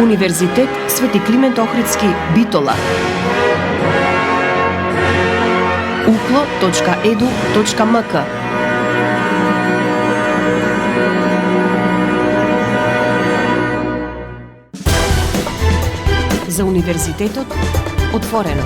Универзитет Свети Климент Охридски, Битола. uklo.edu.mk. За универзитетот отворено.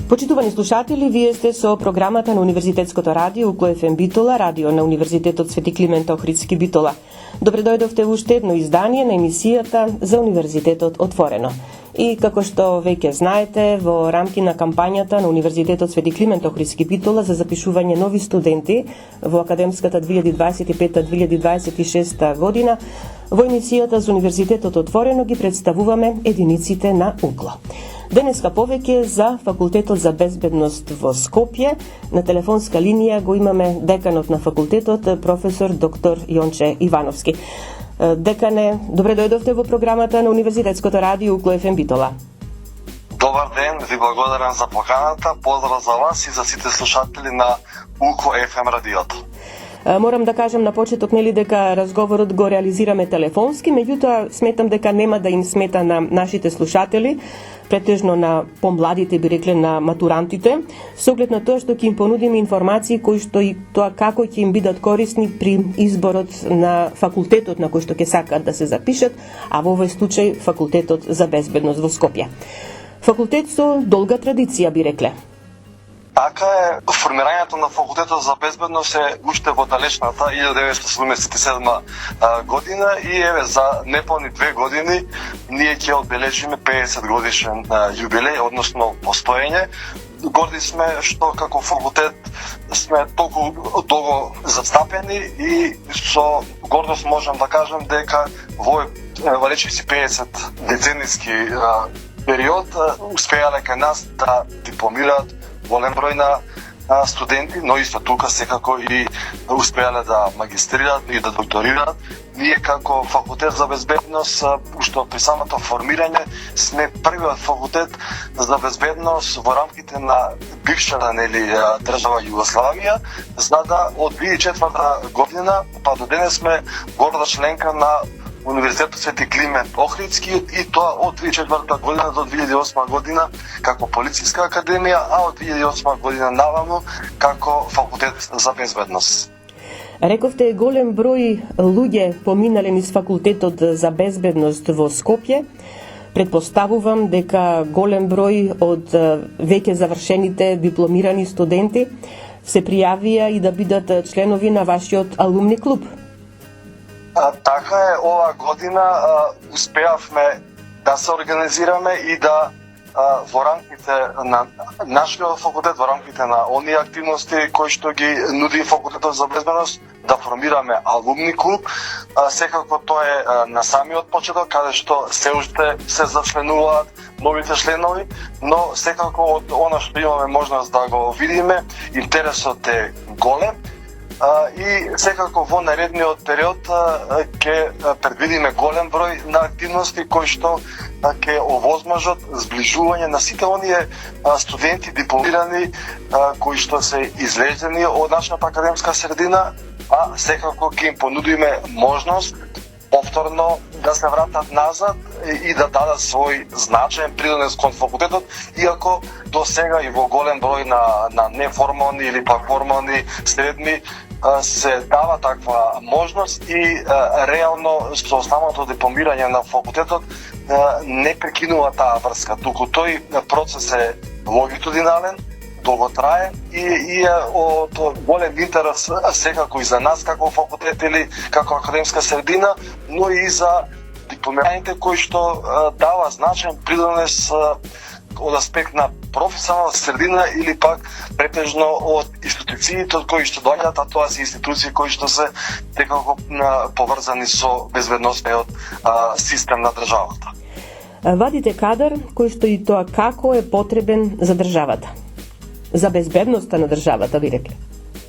Почитувани слушатели, вие сте со програмата на Универзитетското радио Укло ФМ Битола, радио на Универзитетот Свети Климент Охридски, Битола. Добре дојдовте во уште едно издание на емисијата за Универзитетот отворено. И како што веќе знаете, во рамки на кампањата на Универзитетот Свети Климент Охридски, Битола за запишување нови студенти во академската 2025-2026 година, во емисијата за Универзитетот отворено ги представуваме единиците на Укло. Денеска повеќе за Факултетот за безбедност во Скопје. На телефонска линија го имаме деканот на факултетот, професор доктор Јонче Ивановски. Декане, добре дојдовте во програмата на Универзитетското радио Укло ФМ Битола. Добар ден, ви благодарам за поканата, поздрав за вас и за сите слушатели на Укло ФМ радиото. Морам да кажам на почеток дека разговорот го реализираме телефонски, меѓутоа сметам дека нема да им смета на нашите слушатели, претежно на помладите, би рекле на матурантите, со оглед на тоа што ќе им понудиме информации кои што и тоа како ќе им бидат корисни при изборот на факултетот на кој што ќе сакаат да се запишат, а во овој случај Факултетот за безбедност во Скопје. Факултет со долга традиција, би рекле. Така е, формирањето на Факултетот за безбедност е уште во далечната 1977 година и еве за неполни 2 години ние ќе одбележиме 50 годишен јубилеј, односно постоење. Горди сме што како факултет сме толку долго застапени и со гордост можам да кажам дека во речиси 50 децениски период успеале кај нас да дипломираат голем број на студенти, но исто тука секако и успеале да магистрираат и да докторираат. Ние како Факултет за безбедност, уште при самото формирање, сме првиот факултет за безбедност во рамките на бившата држава Југославија, за да од 2004 година па до денес сме горда членка на Универзитетот Свети Климент Охридски и тоа од 2004 година до 2008 година како Полициска академија, а од 2008 година наваму како Факултет за безбедност. Рековте голем број луѓе поминале низ Факултетот за безбедност во Скопје. Предпоставувам дека голем број од веќе завршените дипломирани студенти се пријавија и да бидат членови на вашиот алумни клуб. Така е, оваа година успеавме да се организираме и да во рамките на нашиот факултет, во рамките на оние активности кои што ги нуди Факултетот за безбедност, да формираме алумни клуб. Секако тоа е на самиот почеток, каде што се уште се зачленуваат новите членови, но секако од она што имаме можност да го видиме, интересот е голем. И секако во наредниот период ќе предвидиме голем број на активности кои што ќе овозможат зближување на сите оние студенти дипломирани кои што се излезени од нашата академска средина, а секако ќе им понудиме можност повторно да се вратат назад и да дадат свој значаен придонес кон факултетот, иако до сега и во голем број на неформални или пак формални средни се дава таква можност и реално со самото дипломирање на факултетот не прекинува таа врска, туку тој процес е лонгитудинален, долго трае и од голем интерес секако и за нас како факултет или како академска средина, но и за дипломираните кои што дава значаен придонес од аспект на професионална средина или пак претежно од институциите од кои што доаѓаат, а тоа се институции кои што се некако поврзани со безбедносниот систем на државата. Вадите кадар кој што и тоа како е потребен за државата, за безбедноста на државата, ви рекле.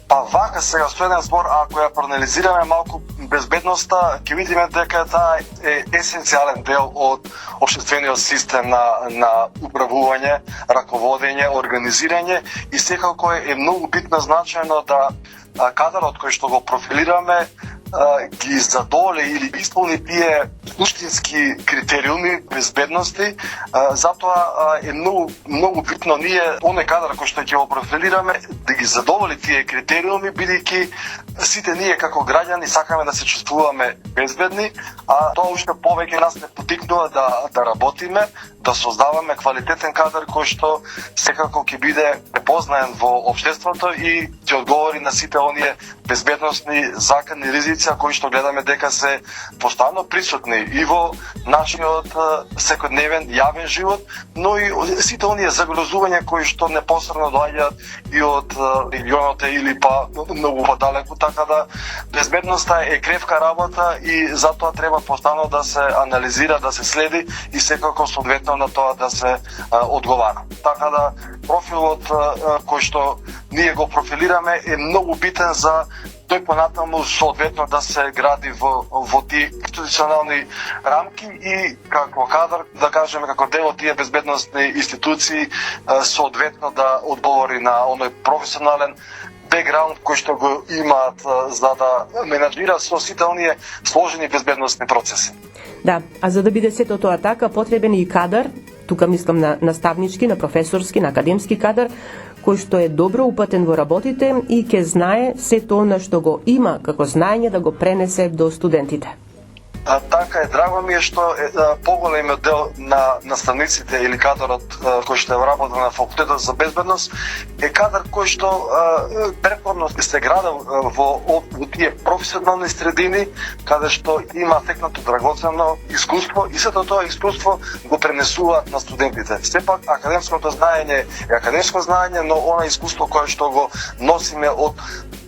Па вака сега со еден збор, ако ја проанализираме малку безбедноста ќе видиме дека таа е есенцијален дел од општествениот систем на управување, раководење, организирање и секако е многу битно значајно да кадарот кој што го профилираме ги задоволи или ги исполни тие суштински критериуми безбедности, затоа е многу битно ние оној кадар кој што ќе го профилираме да ги задоволи тие критериуми, бидејќи сите ние како граѓани сакаме да се чувствуваме безбедни, а тоа уште повеќе нас не потикнува да работиме, да создаваме квалитетен кадар кој што секако ќе биде препознаен во општеството и ќе одговори на сите оние безбедносни закони ризици кои што гледаме дека се постојано присутни и во нашиот секојдневен јавен живот, но и сите оние загрозувања кои што непосредно доаѓаат и од регионот или па многу подалеку, така да безбедноста е кревка работа и затоа треба постојано да се анализира, да се следи и секако соодветно на тоа да се одговара. Така да профилот кој што ние го профилираме е многу битен за тој понатаму соодветно да се гради во тие институционални рамки и како кадар, да кажеме, како дел од тие безбедносни институции соодветно да одговори на оној професионален бекграунд кој што го имаат за да менаџираат со сите оние сложени безбедносни процеси. Да, а за да биде сето тоа така, потребен и кадар, тука мислам на наставнички, на професорски, на академски кадар, кој што е добро упатен во работите и ќе знае се тоа на што го има како знаење да го пренесе до студентите. Така е, драго ми е што поголемиот дел на наставниците или кадарот кој што е работел на факултетот за безбедност е кадар кој што прекорно се градел во тие професионални средини каде што има текнато драгоценно искуство и сето тоа искуство го пренесуваат на студентите. Сепак академското знаење е академско знаење, но она искуство кое што го носиме од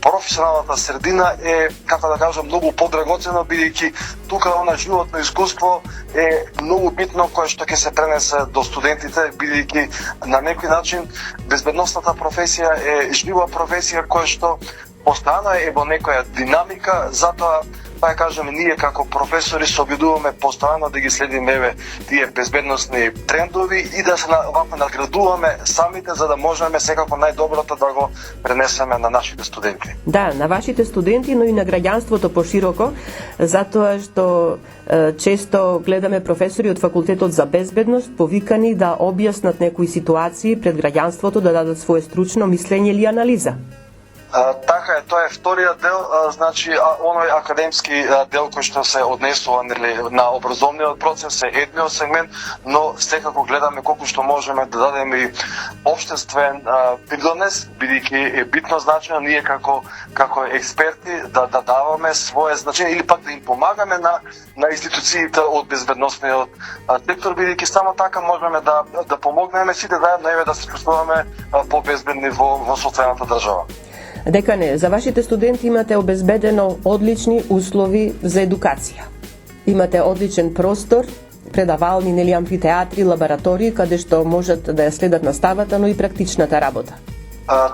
професионалната средина е, како да кажам, многу подрагоцено, бидејќи тука она животно искуство е многу битно кое што ќе се пренесе до студентите, бидејќи на некој начин безбедносната професија е жива професија која што постојано е во некоја динамика, затоа да кажеме ние како професори се обидуваме постојано да ги следиме тие безбедносни трендови и да се вака надградуваме самите за да можеме секако најдоброто да го пренесеме на нашите студенти. Да, на вашите студенти, но и на граѓанството пошироко, затоа што често гледаме професори од факултетот за безбедност повикани да објаснат некои ситуации пред граѓанството, да дадат свое стручно мислење или анализа. Така е, тоа е вториот дел, значи оној академски дел кој што се однесува на образовниот процес е едниот сегмент, но секако гледаме колку што можеме да дадеме и општествен придонес, бидејќи е битно значено ние како експерти да даваме свое значење или пак да им помагаме на институциите од безбедносниот сектор, бидејќи само така можеме да помогнеме сите заедно да се чувствуваме побезбедни во социјалната држава. Декане, за вашите студенти имате обезбедено одлични услови за едукација. Имате одличен простор, предавални, нели амфитеатри, лаборатории, каде што можат да ја следат наставата, но и практичната работа.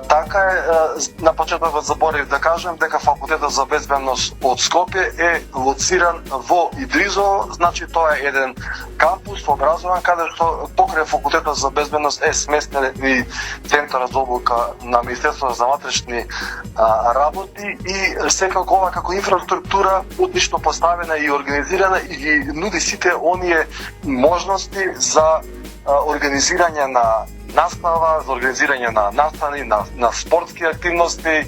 Така е, на почетокот заборив да кажем дека факултетот за безбедност од Скопје е лоциран во Идризово, значи тоа е еден кампус образован каде што покрај факултетот за безбедност е сместен и центарот за обука на Министерството за внатрешни работи и секако ова како инфраструктура одлично поставена и организирана и ги нуди сите оние можности за организирање на настава, за организирање на настани, на спортски активности.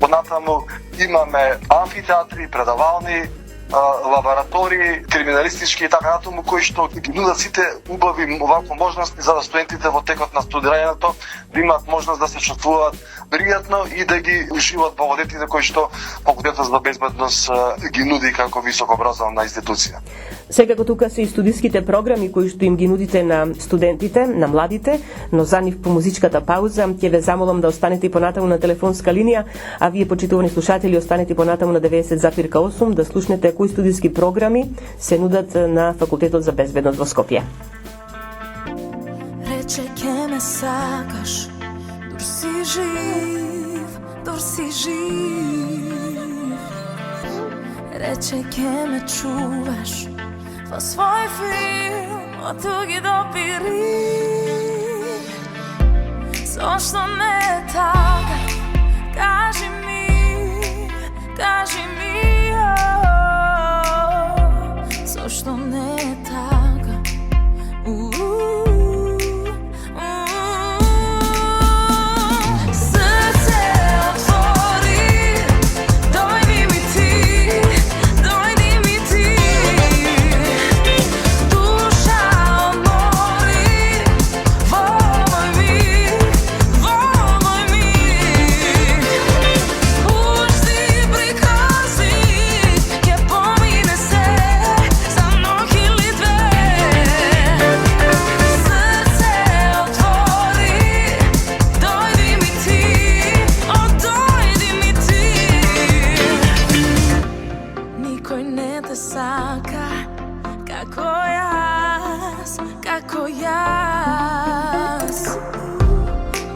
Понатаму имаме амфитеатри, предавални, лаборатории, криминалистички и така натаму, кои што ги нудат сите убави овако можности за да студентите во текот на студирањето да имаат можност да се чувствуваат пријатно и да ги уживаат благодетите кои што факултетот за безбедност ги нуди како високообразовна институција. Секако тука се и студиските програми кои што им ги нудите на студентите, на младите, но за нив по музичката пауза ќе ве замолам да останете и понатаму на телефонска линија, а вие почитувани слушатели останете понатаму на 90,8 да слушнете кои студиски програми се нудат на факултетот за безбедност во Скопје. Рече ке ме сакаш, дур си жив, дур си жив. Рече ке ме чуваш во свој филм од туги допири. Зошто не е така? Кажи ми, зошто не е така? Срце отвори, дојди ми ти, душа одмори во мој миг, пушти прикази, ќе помине се за ног или две. Срце отвори, дојди ми ти, дојди ми ти. Никој не те сака како јас, како јас.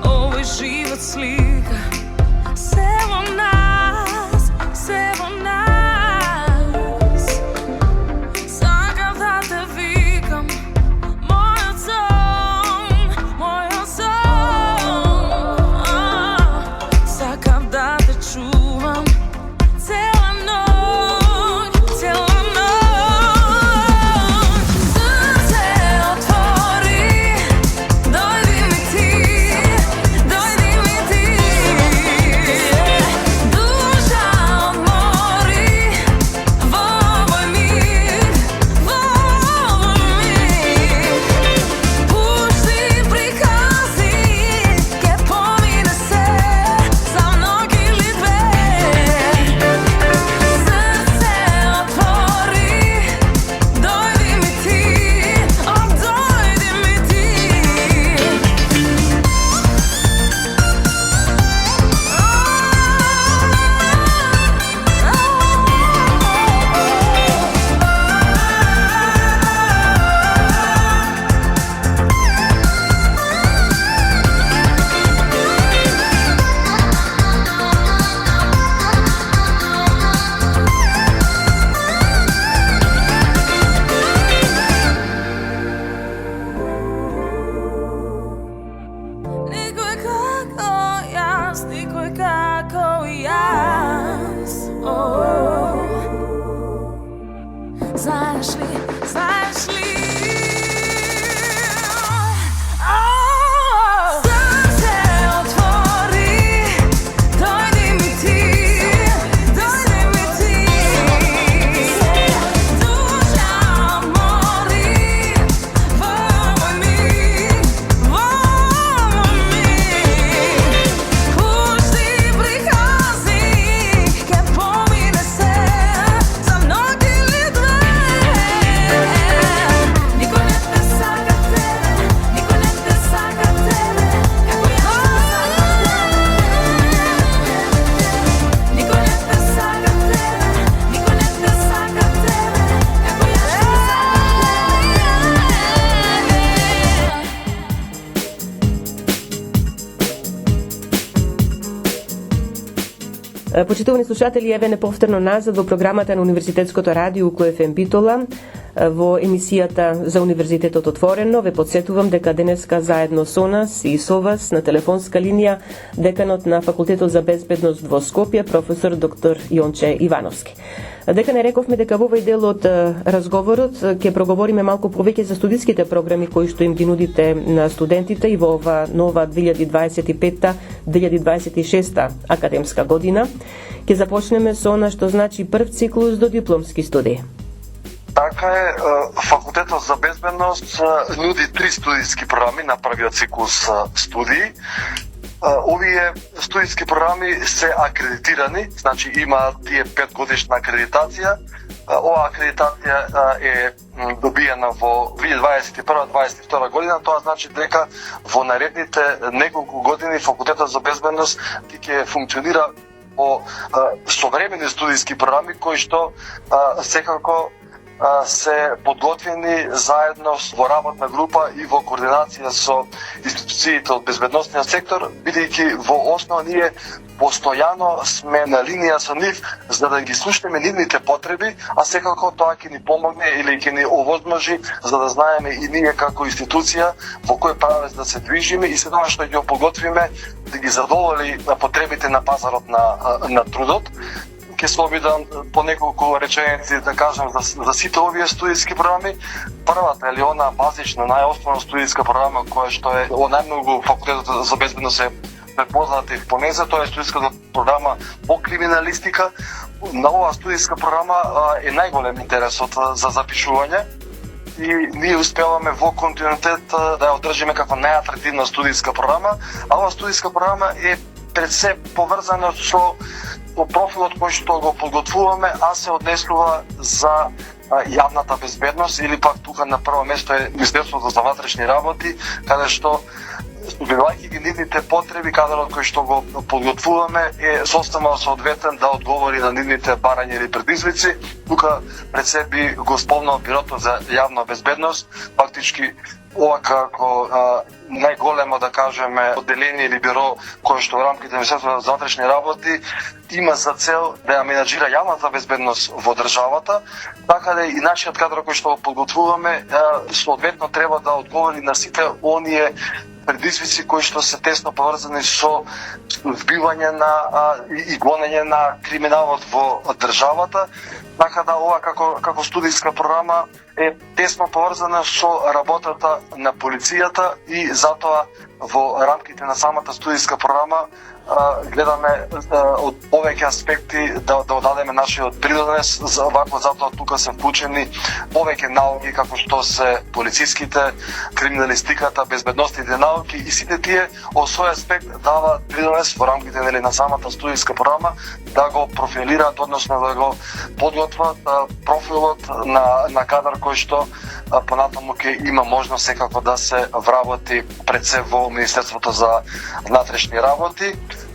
Овој живот слика се во нас, се во нас. Сакам да те викам, мојот сон, мојот сон. Сакам да те чувам цела ноќ, цела ноќ. Срце отвори, дојди ми ти, душа одмори во мој миг, пушти прикази, ќе помине се за ног или две. Срце отвори, дојди ми ти, дојди ми ти. Никој како јас, никој како јас. Знаеш ли, знаеш ли? Срце отвори, дојди ми ти, душа одмори во мој миг, пушти прикази, ќе помине се за ног или две. Никој не те сака тебе, никој не те сака тебе, како јас те сакам. Никој не те сака тебе, никој не те сака тебе, како јас те сакам. Почитувани слушатели, еве повторно назад во програмата на Универзитетското радио УКФМ Битола во емисијата за Универзитетот отворено. Ве подсетувам дека денеска заедно со нас и со вас на телефонска линија деканот на Факултетот за безбедност во Скопје, професор доктор Јонче Ивановски. Дека не рековме дека во овој дел од разговорот ќе проговориме малку повеќе за студиските програми кои што им ги нудите на студентите и во ова нова 2025-2026 академска година. Ќе започнеме со она што значи прв циклус до дипломски студии. Така е, Факултетот за безбедност нуди 3 студиски програми на првиот циклус студии. Овие студиски програми се акредитирани, значи има тие 5 годишна акредитација. Оваа акредитација е добиена во 2021-2022 година, тоа значи дека во наредните неколку години Факултетот за безбедност ќе функционира по современи студиски програми кои што секако се подготвени заедно во работна група и во координација со институциите од безбедносниот сектор, бидејќи во основа ние постојано сме на линија со нив за да ги слушнеме нивните потреби, а секако тоа ќе ни помогне или ќе ни овозможи за да знаеме и ние како институција во кој правец да се движиме и се тоа што ќе подготвиме да ги задоволи потребите на пазарот на трудот. Ќе се обидам по неколку реченици да кажам за сите овие студиски програми. Првата или она базична, најосновна студиска програма која што е најмногу факултетот за безбедност е препозната и по незе, тоа е студиската програма по криминалистика. На оваа студиска програма е најголем интересот за запишување и ние успеваме во континуитет да ја одржиме како најатрактивна студиска програма, а оваа студиска програма е пред се поврзана со профилот кој што го подготвуваме, а се однесува за јавната безбедност или пак тука на прво место е Министерството за внатрешни работи, каде што бидејќи ги нивните потреби, кадрот кој што го подготвуваме е составно соодветен да одговори на нивните барања или предизвици. Тука пред се би го спомнал Бирото за јавна безбедност, фактички ова како најголемо да кажеме одделение или биро кое што во рамките на Министерството за внатрешни работи има за цел да ја менаџира јавната безбедност во државата, така да и нашиот кадар кој што го подготвуваме соодветно треба да одговори на сите оние предизвици кои што се тесно поврзани со збивање и гонење на криминалот во државата, така да ова како студиска програма е тесно поврзана со работата на полицијата и затоа во рамките на самата студиска програма гледаме од повеќе аспекти да одадеме нашиот придонес, затоа тука се вклучени повеќе науки како што се полициските, криминалистиката, безбедносните науки и сите тие од свој аспект даваат придонес во рамките на самата студиска програма да го профилираат, односно да го подготват профилот на кадар кој што понатаму ќе има можност секако да се вработи пред се во Министерството за внатрешни работи.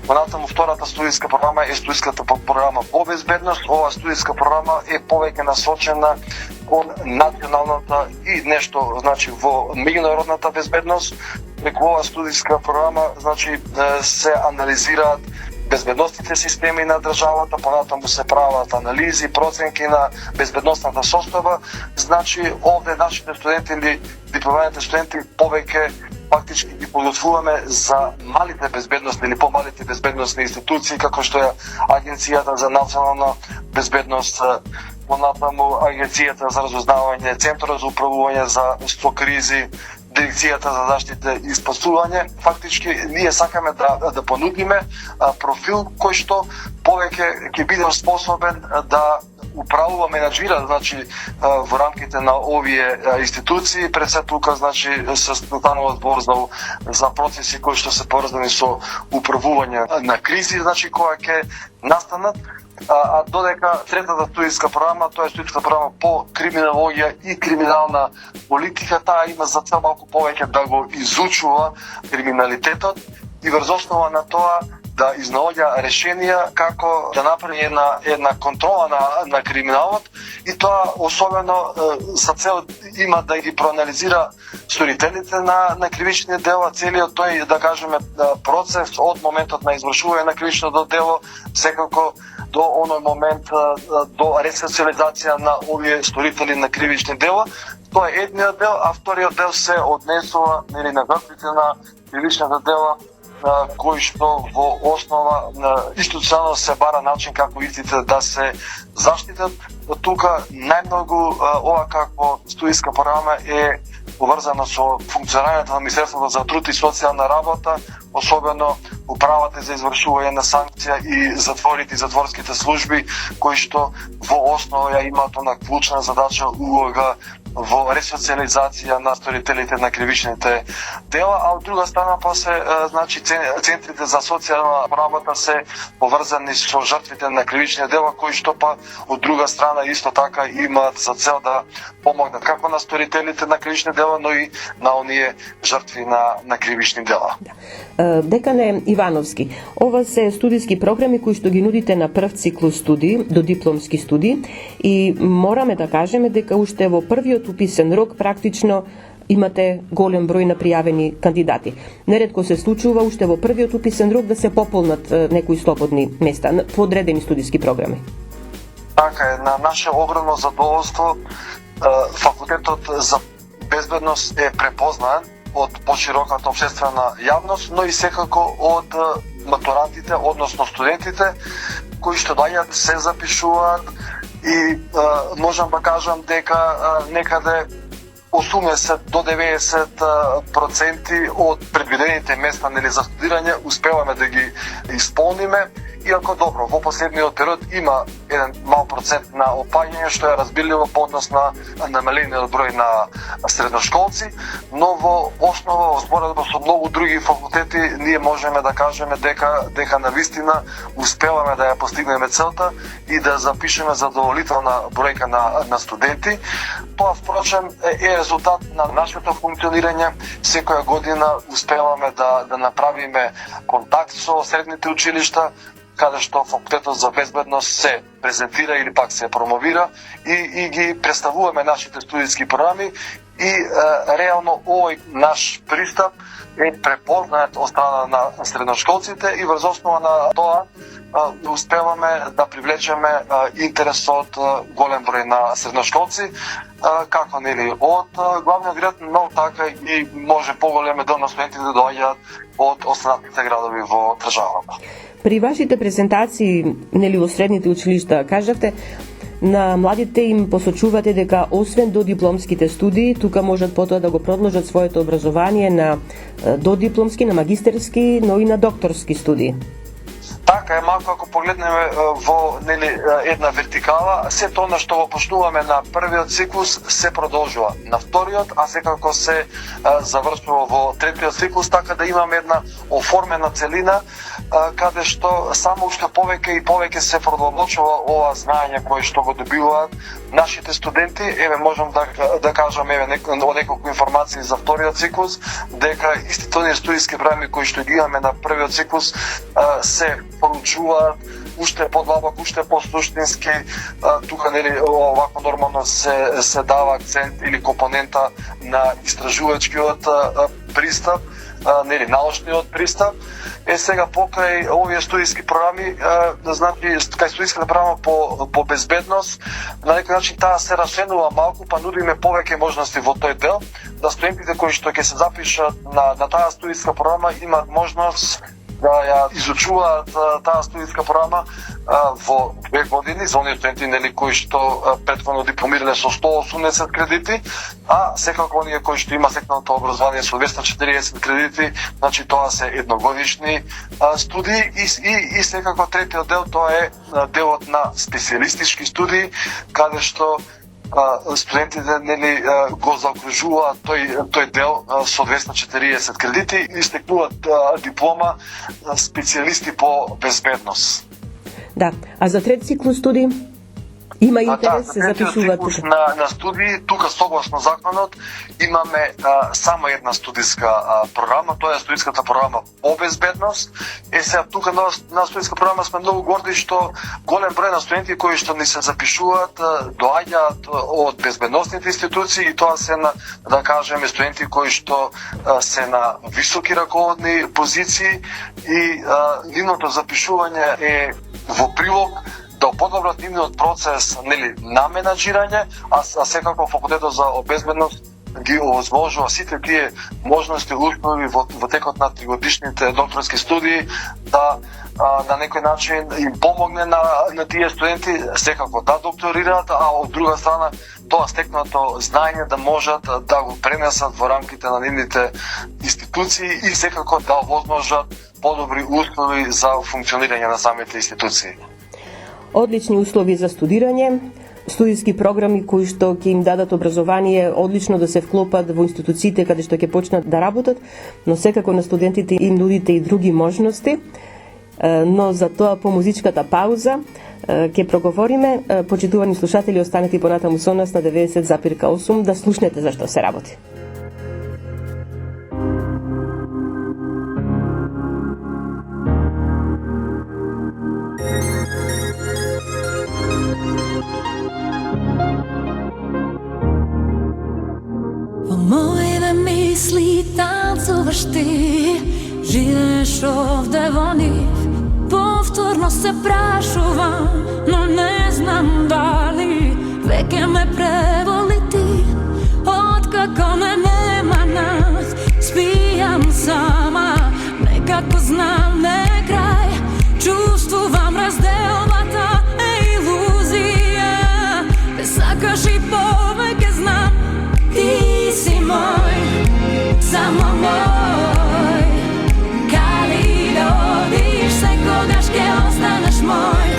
Понатаму втората студиска програма е студиската програма по безбедност. Оваа студиска програма е повеќе насочена кон националната и нешто значи во меѓународната безбедност. Преку оваа студиска програма значи се анализираат безбедносните системи на државата, понатаму се прават анализи, проценки на безбедносната состојба. Значи овде нашите студенти или дипломираните студенти повеќе фактички ги подготвуваме за малите безбедностни или помалите безбедносни институции, како што е Агенцијата за национална безбедност, понатаму Агенцијата за разузнавање, Центарот за управување со кризи, Дирекцијата за заштита и спасување. Фактички ние сакаме да понудиме профил кој што повеќе ќе биде способен да управува, менаџира, значи во рамките на овие институции. Пред се тука значи се станува збор за процеси кои што се поврзани со управување на кризи, значи која ќе настанат. А додека третата студиска програма, тоа е студиска програма по криминологија и криминална политика, таа има за цел малку повеќе да го изучува криминалитетот и врз основа на тоа да изнаоѓа решенија како да направи една контрола на криминалот и тоа особено за цел има да ги проанализира сторителите на кривични дела, целиот тој да кажеме процес од моментот на извршување на кривичното дело секако до оној момент до ресоциализација на овие сторители на кривични дела. Тоа е едниот дел, а вториот дел се однесува на жртвите на кривичната дела кои што во основа институционално се бара начин како истите да се заштитат. Тука најмногу ова како студиска програма е поврзано со функционирањето на Министерството за труд и социјална работа, особено управата за извршување на санкција и затворите и затворските служби, кои што во основа ја имаат она клучна задача, улога во ресоциализација на сторителите на кривичните дела, а од друга страна после значи центрите за социјална работа се поврзани со жртвите на кривични дела, кои што па од друга страна исто така имаат за цел да помогнат како на сторителите на кривични дела, но и на оние жртви на кривични дела. Декане Ивановски, ова се студиски програми кои што ги нудите на прв циклус студии, до дипломски студии, и мораме да кажеме дека уште во првиот уписен рок практично имате голем број на пријавени кандидати. Неретко се случува уште во првиот уписен рок да се пополнат некои слободни места по одредени студиски програми. Така е, на наше огромно задоволство факултетот за безбедност е препознаен од пошироката општествена јавност, но и секако од матурантите, односно студентите кои што доаѓаат, се запишуваат и можам да кажам дека некаде 80 до 90% од предвидените места за студирање успеваме да ги исполниме, иако добро, во последниот период има еден мал процент на опаѓање, што е разбирливо по однос на намалениот број на средношколци, но во основа, во споредба со многу други факултети, ние можеме да кажеме дека навистина успеваме да ја постигнеме целта и да запишеме задоволителна бројка на студенти. Тоа, впрочем, е резултат на нашето функционирање. Секоја година успеваме да направиме контакт со средните училишта, каде што факултетот за безбедност се презентира или пак се промовира и ги представуваме нашите студиски програми и реално овој наш пристап е препознат од страна на средношколците и врз основа на тоа успеваме да привлечеме интересот голем број на средношколци, како нели од главниот град, но така и може поголем дел на студентите да доаѓаат од останатите градови во државата. При вашите презентации, нели во средните училишта, кажавте на младите им посочувате дека освен до дипломските студии, тука можат потоа да го продолжат своето образование на додипломски, на магистерски, но и на докторски студии. Така е, малку ако погледнеме во една вертикала, се тоа што го почнуваме на првиот циклус се продолжува на вториот, а секако се завршува во третиот циклус, така да имаме една оформена целина каде што само уште повеќе и повеќе се продолжува ова знаење кое што го добиваат нашите студенти. Еве можам да кажам неколку информации за вториот циклус, дека истите оние студиски програми кои што ги имаме на првиот циклус се проучуваат уште подлабоко, уште посуштински. Тука овако нормално се дава акцент или компонента на истражувачкиот пристап, научниот пристап. Сега покрај овие студиски програми, значи кај студиската програма по безбедност, на некој начин таа се расширува малку, па нудиме повеќе можности во тој дел, да студентите кои што ќе се запишат на таа студиска програма имаат можност да ја изучуваат таа студиска програма во 2 години за оние студенти кои што претходно дипломирале со 180 кредити, а секако оние кои што има секнато образование со 240 кредити, значи тоа се едногодишни студии и секако третиот дел тоа е делот на специјалистички студии, каде што студентите го заокружуваат тој дел со 240 кредити и стекнуваат диплома специјалисти по безбедност. Да, а за трет циклус студии има интерес, се запишуваат тука. На студии, тука согласно законот, имаме само една студиска програма, тоа е студиската програма по безбедност. Сега тука на студиска програма сме многу горди што голем број на студенти кои што ни се запишуваат доаѓаат од безбедносните институции и тоа се да кажеме студенти кои што се на високи раководни позиции и нивното запишување е во прилог да подобрат нивниот процес на менаџирање, а секако факултетот за безбедност ги овозможува сите тие можности, услови во текот на 3-годишните докторски студии да на некој начин им помогне на тие студенти секако да докторираат, а од друга страна тоа стекнато знаење да можат да го пренесат во рамките на нивните институции и секако да овозможат подобри услови за функционирање на самите институции. Одлични услови за студирање, студиски програми кои што ќе им дадат образование одлично да се вклопат во институциите каде што ќе почнат да работат, но секако на студентите им нудите и други можности. Но за тоа по музичката пауза ќе проговориме. Почитувани слушатели, останете и понатаму со нас на 90,8 да слушнете за што се работи. Во моите мисли танцуваш ти, живееш овде во нив. Повторно се прашувам, но не знам дали веќе ме преволи ти. Откако не нема нас, спијам сама, некако знам не крај. Чувствувам разделбата е илузија, те сакаш и повеќе знам. Ти си мој, само мој. Кали да одиш, секогаш ќе останеш мој,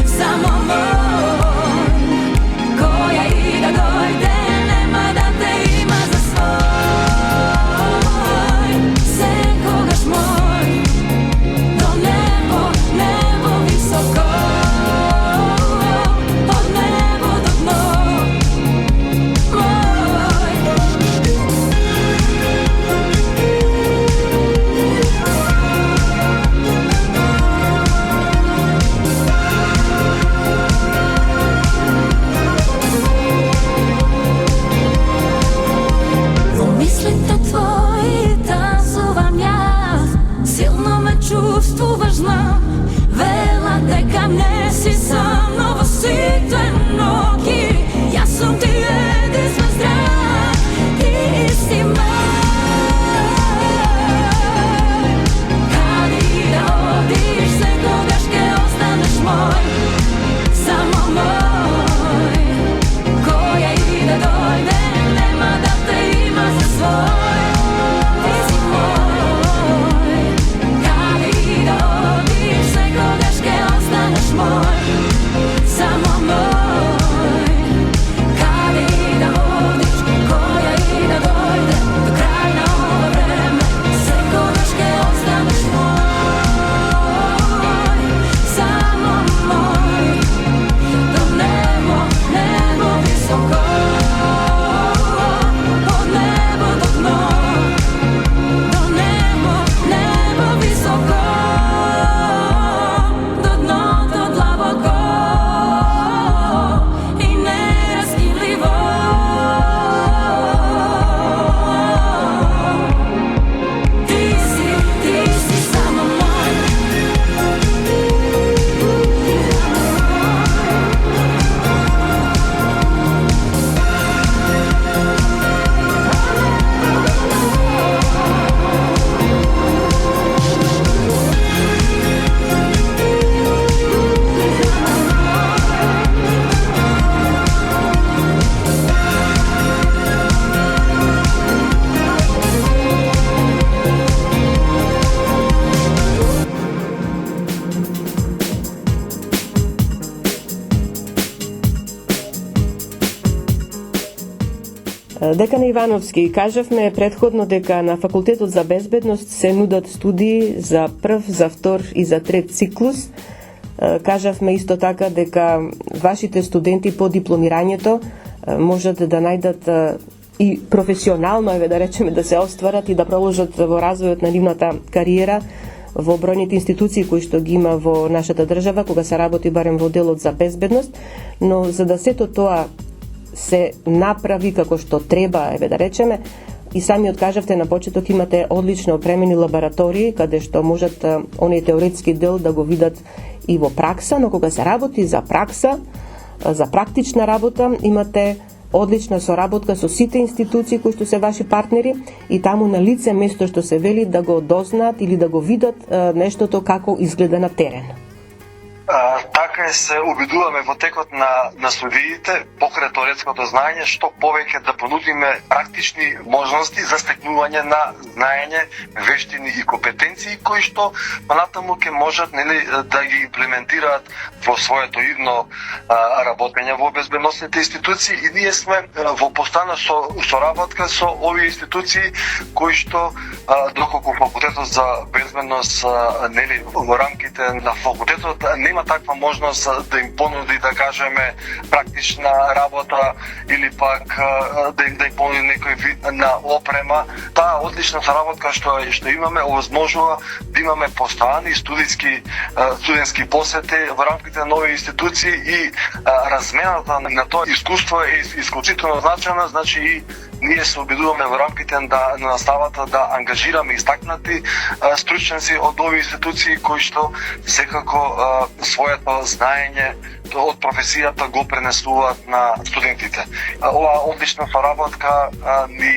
само мој. Која и да дојде, нема да те има за свој. Секогаш мој, до небо, небо високо, од небо до дно. Чувствуваш, знам, вела дека не си сам, но во сите ноќи јас сум ти единствен здрав. Ти си мој. Каде да одиш, секогаш ќе останеш мој, само мој. Која и да дојде, нема да те има за свој. Само мој, каде и да одиш, која и да дојде, до крај на ова време, секогаш ќе останеш мој, само мој, до небо, небо високо, од небо до дно, до небо, небо високо. Декан Ивановски, кажавме предходно дека на Факултетот за безбедност се нудат студии за прв, за втор и за трет циклус. Кажавме исто така дека вашите студенти по дипломирањето можат да најдат и професионално, да речеме, да се остварат и да продолжат во развојот на нивната кариера во бројните институции кои што ги има во нашата држава, кога се работи барем во делот за безбедност, но за да сето тоа се направи како што треба, да речеме, и сами откажавте на почеток, имате одлично опремени лаборатории, каде што можат оној теоретски дел да го видат и во пракса, но кога се работи за пракса, за практична работа, имате одлична соработка со сите институции кои што се ваши партнери и таму на лице место што се вели да го дознаат или да го видат нештото како изгледа на терен. Така така се обидуваме во текот на студиите, покрај теоретското знаење, што повеќе да понудиме практични можности за стекнување на знаење, вештини и компетенции кои што понатаму ќе можат да ги имплементираат во своето идно работење во безбедносните институции, и ние сме во постојана соработка со овие институции кои што доколку факултетот за безбедност во рамките на факултетот нема таква можност да им понуди, да кажеме, практична работа или пак да им понуди некој вид на опрема. Таа одлична соработка што имаме овозможува да имаме постојани студентски посети во рамките на овие институции, и размената на тоа искуство е исклучително значена. Значи и ние се обидуваме во рамките на наставата да ангажираме истакнати стручници од овие институции кои што секако своето знаење од професијата го пренесуваат на студентите. Оваа одлична соработка ни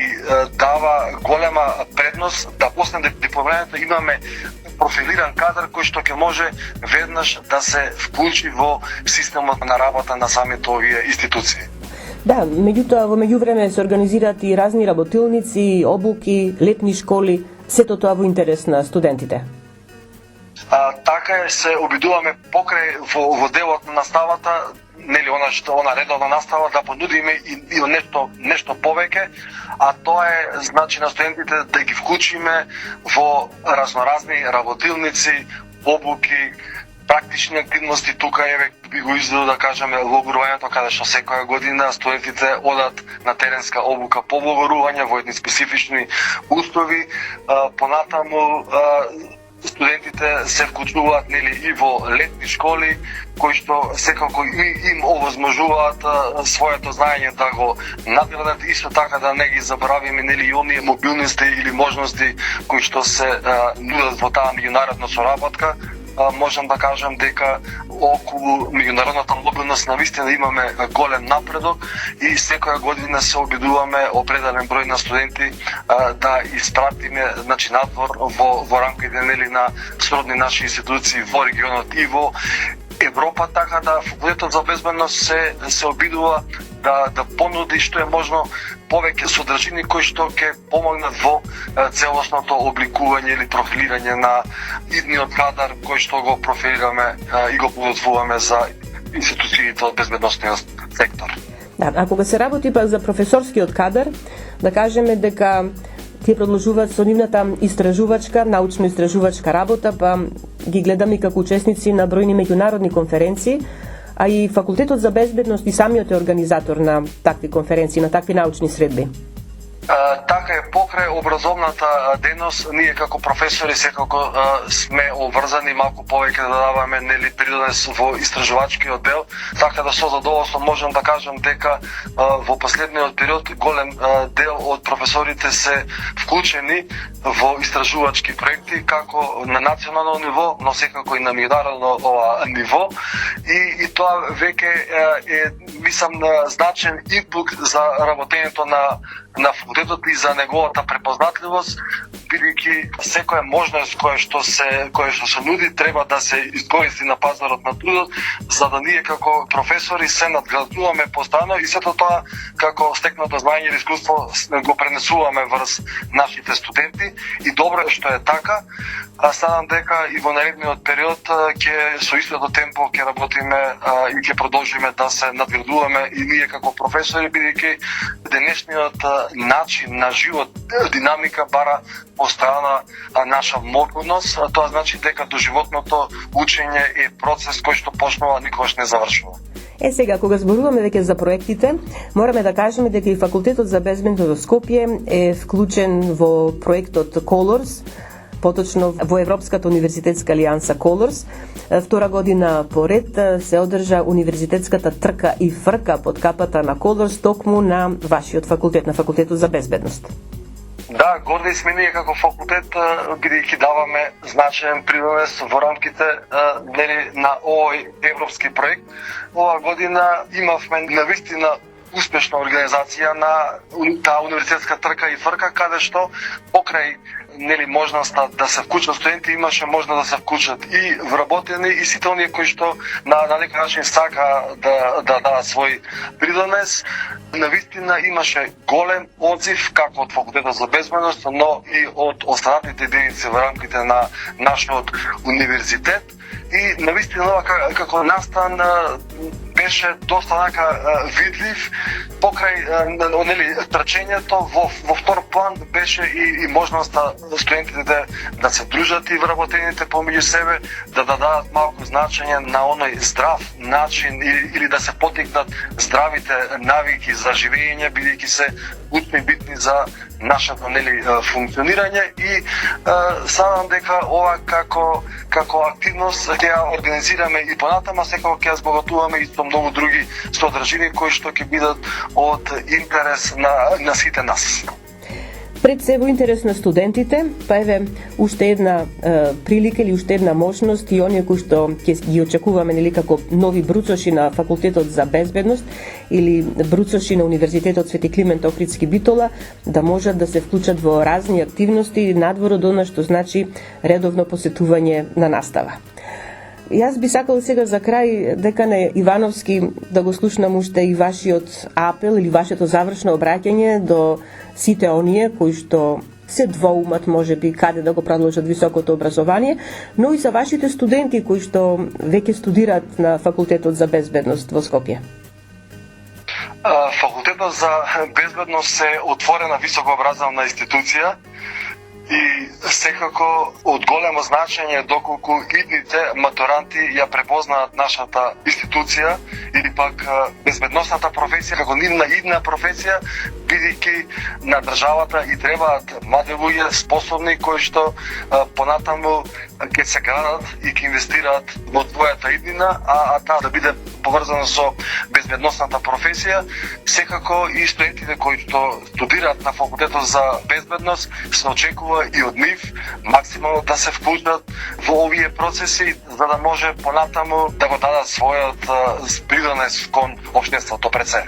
дава голема предност да после дипломирањето имаме профилиран кадар кој што ќе може веднаш да се вклучи во системот на работа на самите овие институции. Да, меѓутоа во меѓувреме се организираат и разни работилници, обуки, летни школи, сето тоа во интерес на студентите. Така се обидуваме покрај во делот на наставата, она редовна настава, да понудиме и нешто повеќе, а тоа е значи на студентите да ги вклучиме во разноразни работилници, обуки, практични активности. Тука би го изведил, да кажеме, логорувањето, каде што секоја година студентите одат на теренска обука по логорување во едни специфични услови. Понатаму студентите се вклучуваат и во летни школи кои што секако им овозможуваат своето знаење да го надградат, исто така да не ги заборавиме и оние мобилности или можности кои што се нудат во таа меѓународна соработка. Можам да кажам дека околу меѓународната мобилност навистина имаме голем напредок, и секоја година се обидуваме определен број на студенти да испратиме надвор во рамките на сродни наши институции во регионот и во Европа, така да факултетот за безбедност се обидува да понуди што е можно повеќе содржини кои што ќе помогнат во целосното обликување или профилирање на идниот кадар кој што го профилираме и го подготвуваме за институциите од безбедносниот сектор. Да, а кога се работи пак за професорскиот кадар, да кажеме дека тие продолжуваат со нивната истражувачка, научно-истражувачка работа, па ги гледаме како учесници на бројни меѓународни конференции, а и факултетот за безбедност и самиот е организатор на такви конференции, на такви научни средби. Така е, покрај образовната дејност, ние како професори секако сме обврзани малку повеќе да даваме принос во истражувачкиот дел, така да со задоволство можам да кажам дека во последниот период голем дел од професорите се вклучени во истражувачки проекти како на национално ниво, но секако и на меѓународно ниво, и тоа веќе е мислам значен импулс за работењето на факултетот и за неговата препознатливост, бидејќи секоја можност која што се нуди треба да се искористи на пазарот на трудот, за да ние како професори се надградуваме постојано и сето тоа како стекнато знаење или искуство го пренесуваме врз нашите студенти, и добро е што е така. Станам дека и во наредниот период ќе со истото темпо ќе работиме и ќе продолжиме да се надградуваме и ние како професори, бидејќи денешниот начин на живот, динамика бара постојана наша мобилност. Тоа значи дека доживотното учење е процес кој што почнува, никогаш не завршува. Сега, кога зборуваме веќе за проектите, мораме да кажеме дека и факултетот за безбедност во Скопје е вклучен во проектот Colors, поточно во Европската универзитетска алијанса Colors. Втора година поред се одржа универзитетската трка и фрка под капата на Colors, токму на вашиот факултет, на факултетот за безбедност. Да, горди сме ние како факултет, бидејќи даваме значаен принос во рамките на овој европски проект. Ова година имавме навистина успешна организација на таа универзитетска трка и фрка, каде што покрај можноста да се вклучат студенти, имаше можност да се вклучат и вработени и сите оние кои што на некој начин сака да дадат свој придонес. Навистина имаше голем одзив како од факултетот за безбедност, но и од останатите единици во рамките на нашиот универзитет. И навистина како настан беше доста видлив покрај трчењето. Во втор план беше и можноста студентите да се дружат и вработените помеѓу себе, да дадат малку значење на оној здрав начин или да се потикнат здравите навики за живење, бидејќи се учни битни за нашето функционирање. И садам дека ова како активност ќе ја организираме и понатаму, секако ќе ја збогатуваме и со многу други содржини кои што ќе бидат од интерес на сите нас. Пред се во интерес на студентите, па еве уште една прилика или уште една можност и оние кои што ќе ги очекуваме како нови бруцоши на факултетот за безбедност или бруцоши на Универзитетот Свети Климент Охридски Битола да можат да се вклучат во разни активности надвор од она што значи редовно посетување на настава. Јас би сакал сега за крај, декане Ивановски, да го слушнам уште и вашиот апел или вашето завршно обраќање до сите оние кои што се двоумат можеби каде да го продолжат високото образование, но и за вашите студенти кои што веќе студираат на Факултетот за безбедност во Скопје. Факултетот за безбедност е отворена високообразовна институција и секако од големо значење доколку идните матуранти ја препознаат нашата институција или пак безбедносната професија како нивна идна професија, бидејќи на државата и требаат млади луѓе способни кои што понатаму ќе се градат и ќе инвестираат во својата иднина, а таа да биде поврзана со безбедносната професија. Секако и студентите кои што студираат на Факултетот за безбедност се очекува и од нив максимално да се вклучат во овие процеси, за да може понатаму да го дадат својот придонес кон општеството пред се.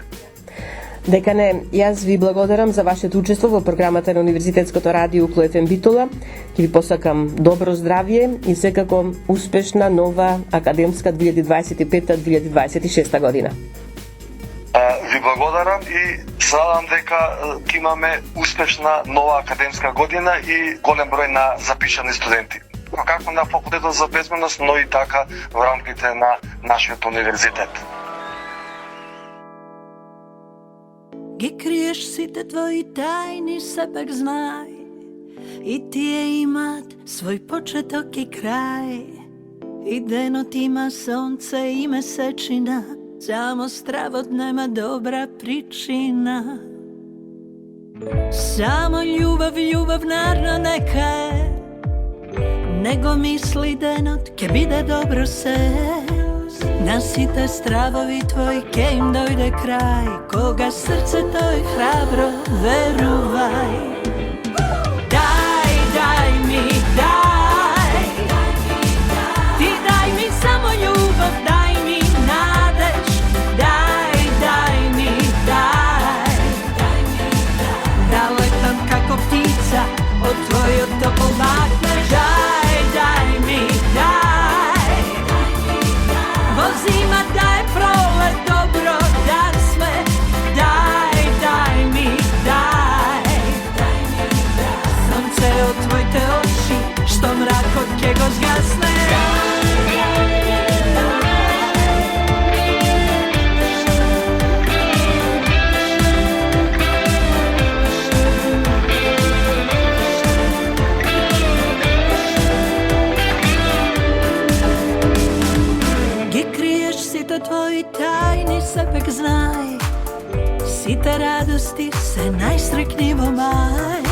Декане, јас ви благодарам за вашето учество во програмата на Универзитетското радио Клу ФМ Битола. Ќе ви посакам добро здравје и секако успешна нова академска 2025-2026 година. Ви благодарам и се надам дека ќе имаме успешна нова академска година и голем број на запишани студенти. Како на Факултетот за безбедност, но и така во рамките на нашиот универзитет. Ги криеш сите твои тајни, сепак знај, и тие имат свој почеток и крај. И денот има сонце и месечина, само стравот нема добра причина. Само љубов нарно нека е, него мисли денот ќе биде добро се. На сите стравови твои ке им дојде крај, кога срцето е храбро, верувај. Дај ми, дај, ти дај ми само љубов, дај ми надеж, дај ми, дај, да летам како птица од твојот топол махнеш. Дај ми, дај, во зима да е пролет, добро да сме. Дај ми, дај, сонце од твоите очи, што мракот ќе го згасне. Твои тајни сепак знај, сите радости се најстрекни во мај.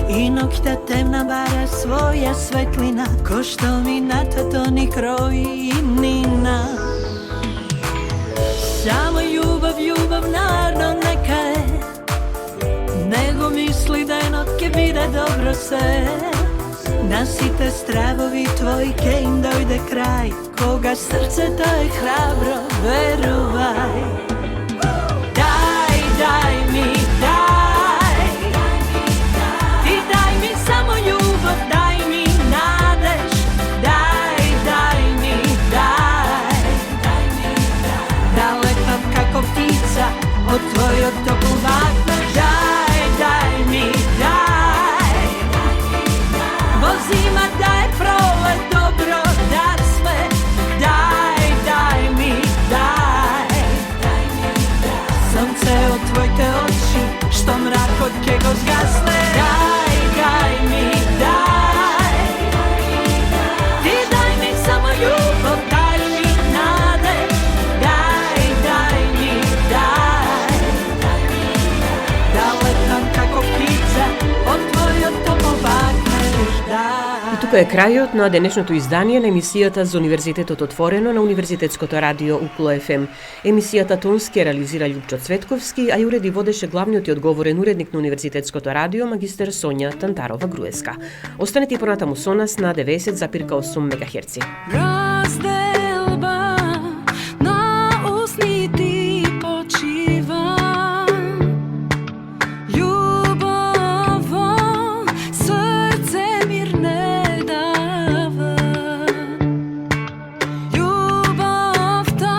И ноќта темна бара своја светлина, ко што минатото ни крои иднина. Само љубов нарно нека е, него мисли денот ќе биде добро се. На сите стравови твои ке им дојде крај, кога срцето е храбро, верувај. Дај kod kego zgasne. Daj mi, daj. Ti daj mi samo ljubav, daj mi nade. Daj mi, daj. Da letam kako ptica, od tvojoj topovakne ždaj. И тука е крајот на денешното издание на емисијата за Универзитетот отворено на Универзитетското радио УКЛО ФМ. Емисијата тонски реализира Љупчо Цветковски, а ја уреди водеше главниот и одговорен уредник на Универзитетското радио магистер Сонја Тантарова-Груевска. Останете и понатаму со нас на 90,8 МГц. Разделба на усните почива. Љубово срце мир не дава. Љубовта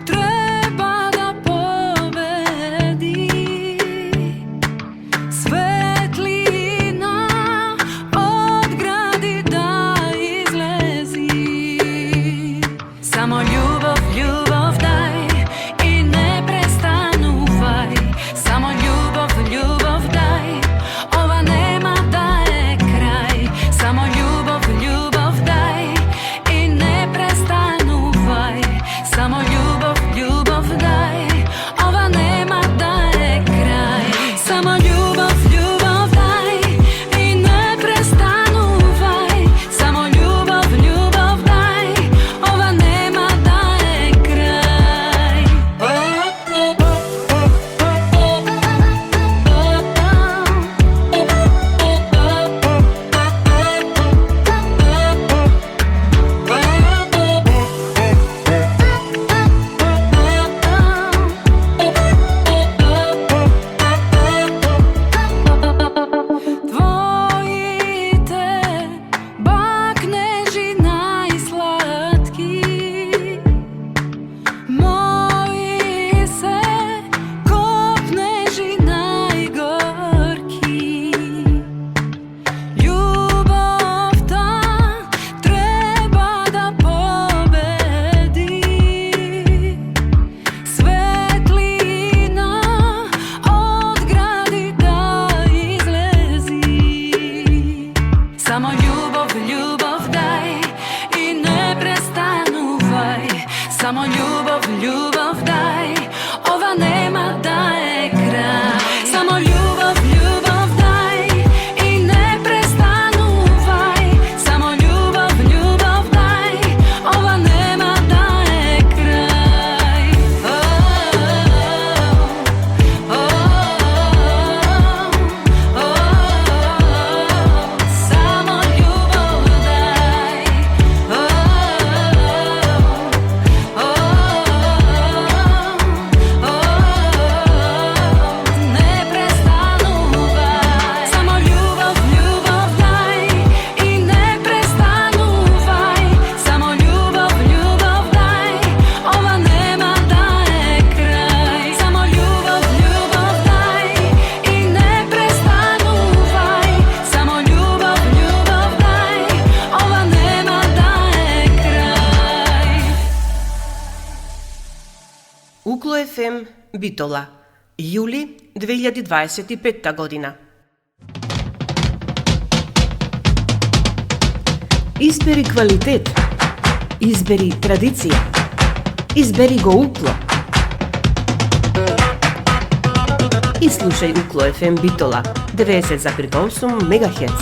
треба да победи. Светлина од гради да излези. Само љубов, љубов дај и не престанувај. Само љубов, љубов дај, ова нема да е крај. Само љубов, љубов дај и не престанувај. Само љубов, љубов дај, ова нема да е крај. Само љубов, љубов дај и не престанувај. Само љубов, љубов дај, ова нема да е крај. Твоите бакнежи најсладки, мои се копнежи најгорки. Љубовта треба да победи. Светлина од гради да излези. Само љубов, љубов дај и не престанувај. Само љубов, љубов дај, ова нема да е крај. Само љубов, љубов дај и не престанувај. Само љубов, љубов дај, ова нема да е крај. Само љубов дај. Не престанувај. Само љубов, љубов дај и не престанувај. Само љубов, љубов дај, ова нема да е крај. Само љубов, љубов дај и не престанувај. Само љубов, љубов дај, ова нема да е крај. УКЛО ФМ Битола, јули 2025 година. Избери квалитет, избери традиција, избери го УКЛО. И слушај УКЛО ФМ Битола 90,8 МГц.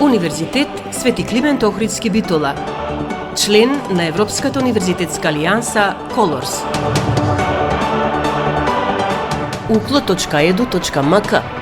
Универзитет Свети Климент Охридски Битола, член на Европската универзитетска алијанса Колорс. uklo.edu.mk